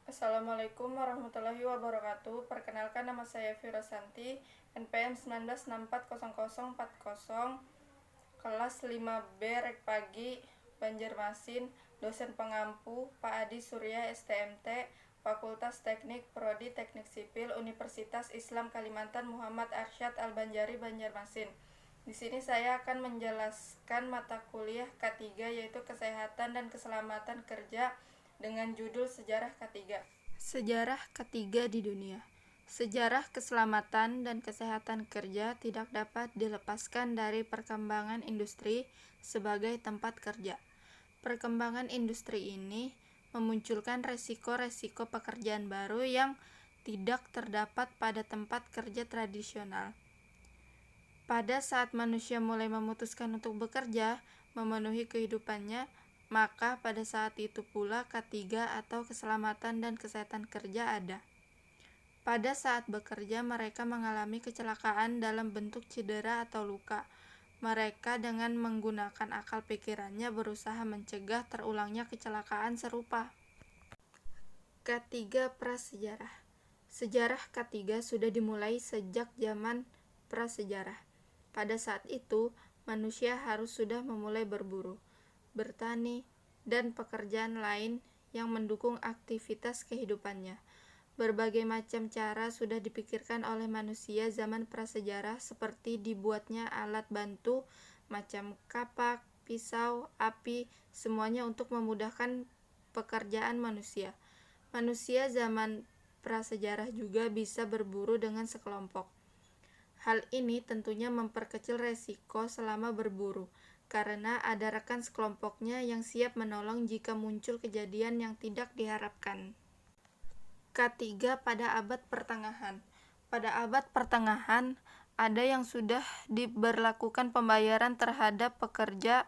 Assalamualaikum warahmatullahi wabarakatuh. Perkenalkan, nama saya Vira Santi, NPM 19640040, kelas 5B Rek Pagi, Banjarmasin, dosen pengampu Pak Adi Surya STMT, Fakultas Teknik Prodi Teknik Sipil, Universitas Islam Kalimantan Muhammad Arsyad Al-Banjari, Banjarmasin. Di sini saya akan menjelaskan mata kuliah K3, yaitu Kesehatan dan Keselamatan Kerja, dengan judul Sejarah K3. Sejarah K3 di dunia. Sejarah keselamatan dan kesehatan kerja tidak dapat dilepaskan dari perkembangan industri sebagai tempat kerja. Perkembangan industri ini memunculkan resiko-resiko pekerjaan baru yang tidak terdapat pada tempat kerja tradisional. Pada saat manusia mulai memutuskan untuk bekerja, memenuhi kehidupannya, maka pada saat itu pula K3 atau keselamatan dan kesehatan kerja ada. Pada saat bekerja, mereka mengalami kecelakaan dalam bentuk cedera atau luka. Mereka dengan menggunakan akal pikirannya berusaha mencegah terulangnya kecelakaan serupa. K3 Prasejarah. Sejarah K3 sudah dimulai sejak zaman prasejarah. Pada saat itu, manusia harus sudah memulai berburu, bertani, dan pekerjaan lain yang mendukung aktivitas kehidupannya. Berbagai macam cara sudah dipikirkan oleh manusia zaman prasejarah, seperti dibuatnya alat bantu macam kapak, pisau, api, semuanya untuk memudahkan pekerjaan manusia. Manusia zaman prasejarah juga bisa berburu dengan sekelompok. Hal ini tentunya memperkecil resiko selama berburu, karena ada rekan sekelompoknya yang siap menolong jika muncul kejadian yang tidak diharapkan. K3 pada abad pertengahan. Pada abad pertengahan, ada yang sudah diberlakukan pembayaran terhadap pekerja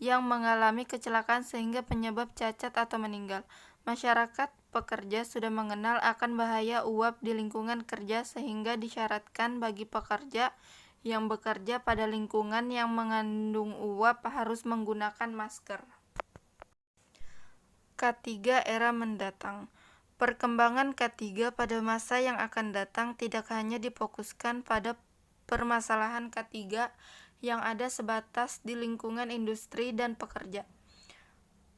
yang mengalami kecelakaan sehingga penyebab cacat atau meninggal. Masyarakat pekerja sudah mengenal akan bahaya uap di lingkungan kerja sehingga disyaratkan bagi pekerja yang bekerja pada lingkungan yang mengandung uap harus menggunakan masker. K3 era mendatang. Perkembangan K3 pada masa yang akan datang tidak hanya difokuskan pada permasalahan K3 yang ada sebatas di lingkungan industri dan pekerja.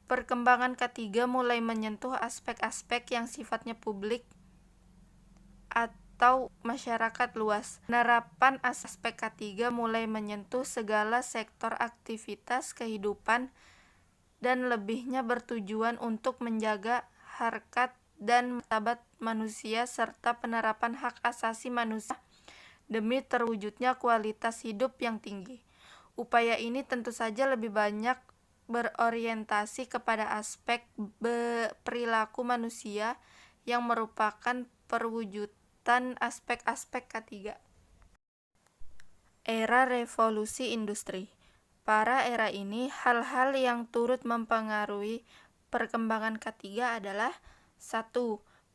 Perkembangan K3 mulai menyentuh aspek-aspek yang sifatnya publik atau masyarakat luas. Penerapan aspek K3 mulai menyentuh segala sektor aktivitas kehidupan dan lebihnya bertujuan untuk menjaga harkat dan martabat manusia serta penerapan hak asasi manusia demi terwujudnya kualitas hidup yang tinggi. Upaya ini tentu saja lebih banyak berorientasi kepada aspek perilaku manusia yang merupakan perwujudan aspek-aspek K3. Era revolusi industri. Pada era ini, hal-hal yang turut mempengaruhi perkembangan K3 adalah 1.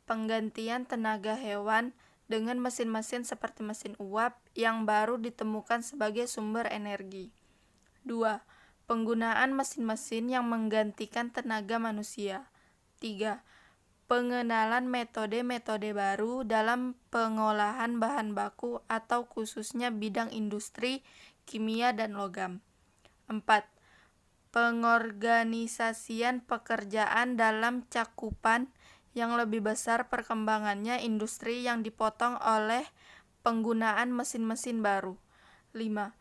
Penggantian tenaga hewan dengan mesin-mesin seperti mesin uap yang baru ditemukan sebagai sumber energi. 2. Penggunaan mesin-mesin yang menggantikan tenaga manusia. 3. Pengenalan metode-metode baru dalam pengolahan bahan baku atau khususnya bidang industri, kimia, dan logam. 4. Pengorganisasian pekerjaan dalam cakupan yang lebih besar perkembangannya industri yang dipotong oleh penggunaan mesin-mesin baru. 5.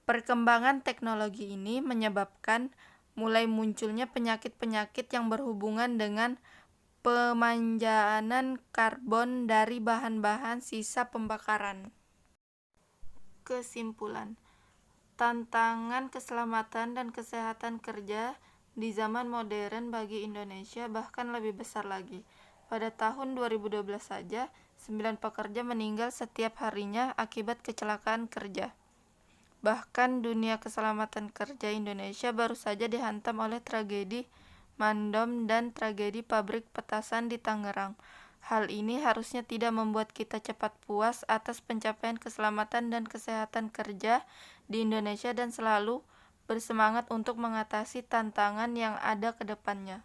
Perkembangan teknologi ini menyebabkan mulai munculnya penyakit-penyakit yang berhubungan dengan pemanjaan karbon dari bahan-bahan sisa pembakaran. Kesimpulan, tantangan keselamatan dan kesehatan kerja di zaman modern bagi Indonesia bahkan lebih besar lagi. Pada tahun 2012 saja, 9 pekerja meninggal setiap harinya akibat kecelakaan kerja. Bahkan dunia keselamatan kerja Indonesia baru saja dihantam oleh tragedi Mandom, dan tragedi pabrik petasan di Tangerang. Hal ini harusnya tidak membuat kita cepat puas atas pencapaian keselamatan dan kesehatan kerja di Indonesia dan selalu bersemangat untuk mengatasi tantangan yang ada ke depannya.